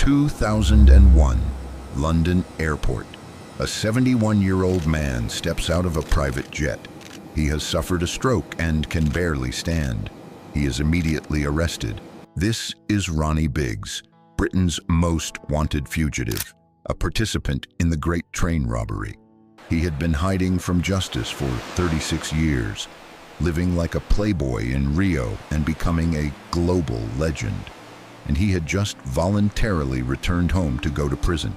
2001, London Airport. A 71-year-old man steps out of a private jet. He has suffered a stroke and can barely stand. He is immediately arrested. This is Ronnie Biggs, Britain's most wanted fugitive, a participant in the Great Train Robbery. He had been hiding from justice for 36 years, living like a playboy in Rio and becoming a global legend. And he had just voluntarily returned home to go to prison.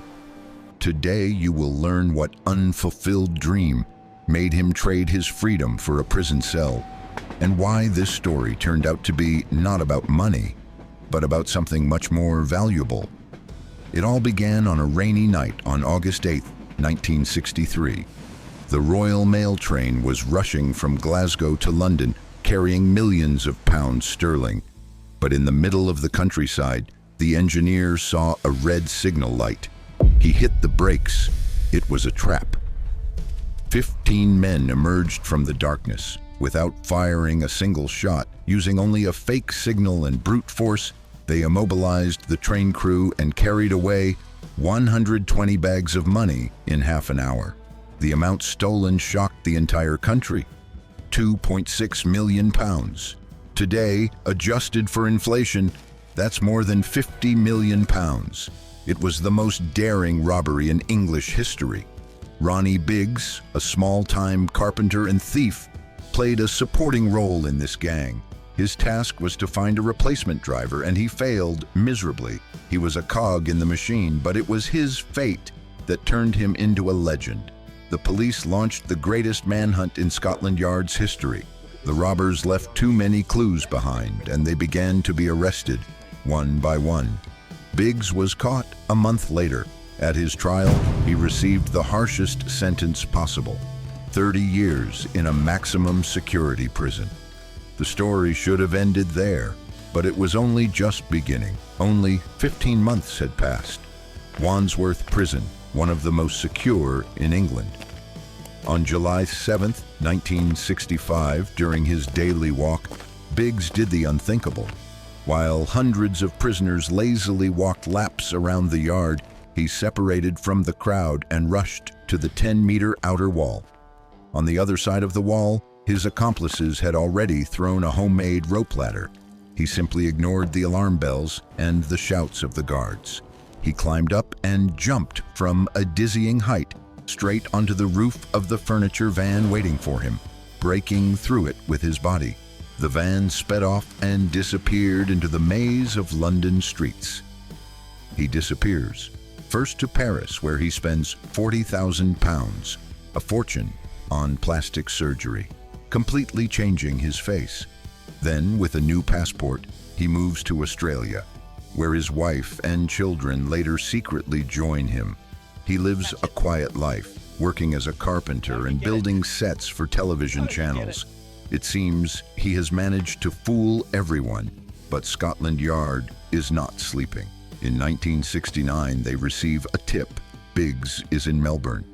Today you will learn what unfulfilled dream made him trade his freedom for a prison cell, and why this story turned out to be not about money, but about something much more valuable. It all began on a rainy night on August 8, 1963. The Royal Mail train was rushing from Glasgow to London, carrying millions of pounds sterling. But in the middle of the countryside, the engineer saw a red signal light. He hit the brakes. It was a trap. 15 men emerged from the darkness. Without firing a single shot, using only a fake signal and brute force, they immobilized the train crew and carried away 120 bags of money in half an hour. The amount stolen shocked the entire country. 2.6 million pounds. Today, adjusted for inflation, that's more than 50 million pounds. It was the most daring robbery in English history. Ronnie Biggs, a small-time carpenter and thief, played a supporting role in this gang. His task was to find a replacement driver, and he failed miserably. He was a cog in the machine, but it was his fate that turned him into a legend. The police launched the greatest manhunt in Scotland Yard's history. The robbers left too many clues behind, and they began to be arrested, one by one. Biggs was caught a month later. At his trial, he received the harshest sentence possible: 30 years in a maximum security prison. The story should have ended there, but it was only just beginning. Only 15 months had passed. Wandsworth Prison, one of the most secure in England. On July 7, 1965, during his daily walk, Biggs did the unthinkable. While hundreds of prisoners lazily walked laps around the yard, he separated from the crowd and rushed to the 10-meter outer wall. On the other side of the wall, his accomplices had already thrown a homemade rope ladder. He simply ignored the alarm bells and the shouts of the guards. He climbed up and jumped from a dizzying height straight onto the roof of the furniture van waiting for him, breaking through it with his body. The van sped off and disappeared into the maze of London streets. He disappears, first to Paris, where he spends £40,000, a fortune, on plastic surgery, completely changing his face. Then, with a new passport, he moves to Australia, where his wife and children later secretly join him. He lives a quiet life, working as a carpenter and building sets for television channels. It seems he has managed to fool everyone, but Scotland Yard is not sleeping. In 1969, they receive a tip: Biggs is in Melbourne.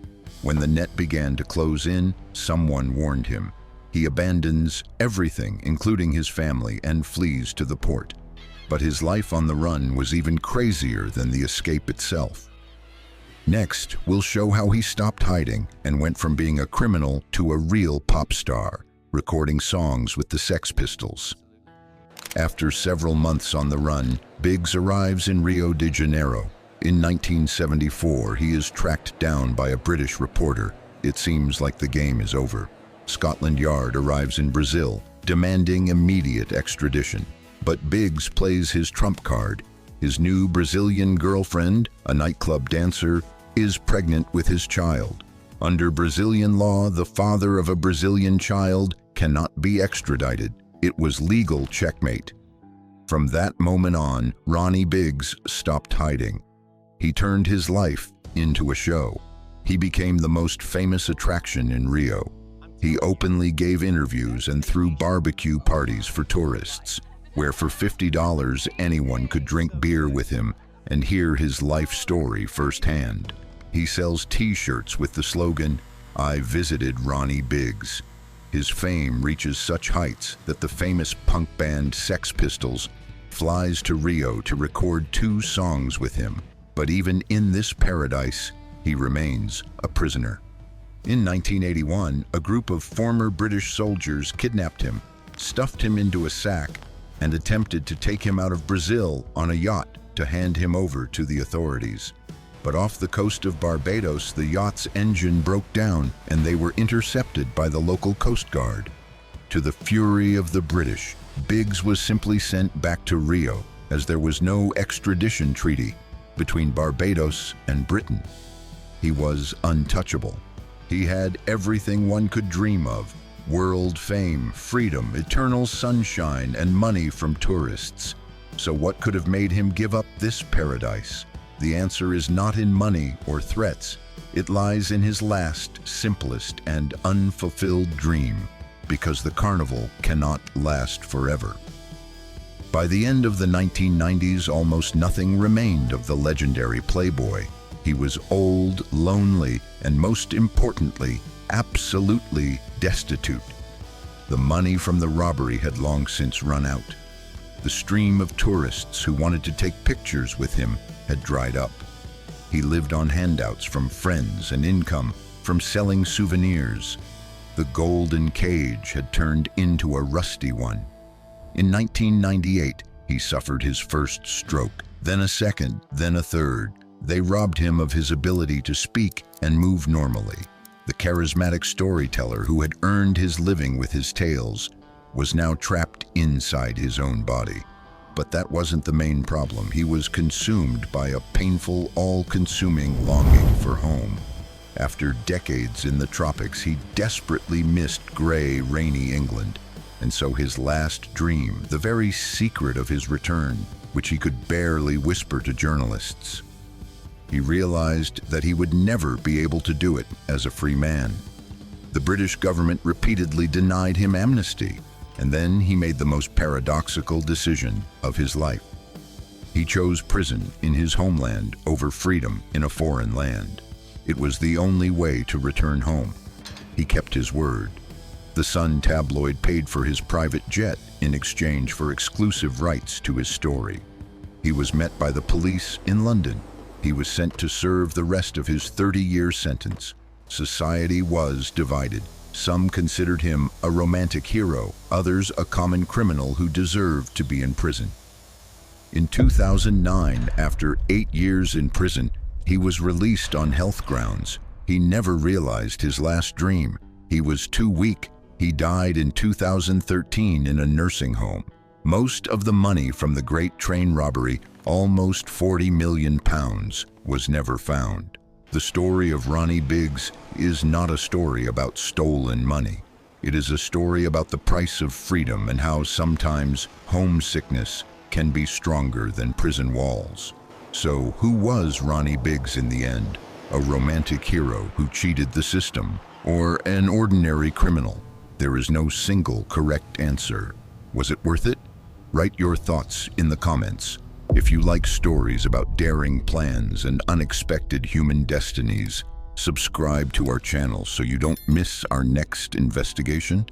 When the net began to close in, someone warned him. He abandons everything, including his family, and flees to the port. But his life on the run was even crazier than the escape itself. Next, we'll show how he stopped hiding and went from being a criminal to a real pop star, recording songs with the Sex Pistols. After several months on the run, Biggs arrives in Rio de Janeiro. In 1974, he is tracked down by a British reporter. It seems like the game is over. Scotland Yard arrives in Brazil, demanding immediate extradition. But Biggs plays his trump card. His new Brazilian girlfriend, a nightclub dancer, is pregnant with his child. Under Brazilian law, the father of a Brazilian child cannot be extradited. It was legal checkmate. From that moment on, Ronnie Biggs stopped hiding. He turned his life into a show. He became the most famous attraction in Rio. He openly gave interviews and threw barbecue parties for tourists, where for $50 anyone could drink beer with him and hear his life story firsthand. He sells t-shirts with the slogan, "I visited Ronnie Biggs." His fame reaches such heights that the famous punk band Sex Pistols flies to Rio to record 2 songs with him. But even in this paradise, he remains a prisoner. In 1981, a group of former British soldiers kidnapped him, stuffed him into a sack, and attempted to take him out of Brazil on a yacht to hand him over to the authorities. But off the coast of Barbados, the yacht's engine broke down and they were intercepted by the local Coast Guard. To the fury of the British, Biggs was simply sent back to Rio, as there was no extradition treaty between Barbados and Britain. He was untouchable. He had everything one could dream of: world fame, freedom, eternal sunshine, and money from tourists. So what could have made him give up this paradise? The answer is not in money or threats. It lies in his last, simplest, and unfulfilled dream, because the carnival cannot last forever. By the end of the 1990s, almost nothing remained of the legendary playboy. He was old, lonely, and most importantly, absolutely destitute. The money from the robbery had long since run out. The stream of tourists who wanted to take pictures with him had dried up. He lived on handouts from friends and income from selling souvenirs. The golden cage had turned into a rusty one. In 1998, he suffered his first stroke, then a second, then a third. They robbed him of his ability to speak and move normally. The charismatic storyteller who had earned his living with his tales was now trapped inside his own body. But that wasn't the main problem. He was consumed by a painful, all-consuming longing for home. After decades in the tropics, he desperately missed gray, rainy England. And so his last dream, the very secret of his return, which he could barely whisper to journalists, he realized that he would never be able to do it as a free man. The British government repeatedly denied him amnesty, and then he made the most paradoxical decision of his life. He chose prison in his homeland over freedom in a foreign land. It was the only way to return home. He kept his word. The Sun tabloid paid for his private jet in exchange for exclusive rights to his story. He was met by the police in London. He was sent to serve the rest of his 30-year sentence. Society was divided. Some considered him a romantic hero, others a common criminal who deserved to be in prison. In 2009, after 8 years in prison, he was released on health grounds. He never realized his last dream. He was too weak. He died in 2013 in a nursing home. Most of the money from the Great Train Robbery, almost £40 million, was never found. The story of Ronnie Biggs is not a story about stolen money. It is a story about the price of freedom and how sometimes homesickness can be stronger than prison walls. So who was Ronnie Biggs in the end? A romantic hero who cheated the system, or an ordinary criminal? There is no single correct answer. Was it worth it? Write your thoughts in the comments. If you like stories about daring plans and unexpected human destinies, subscribe to our channel so you don't miss our next investigation.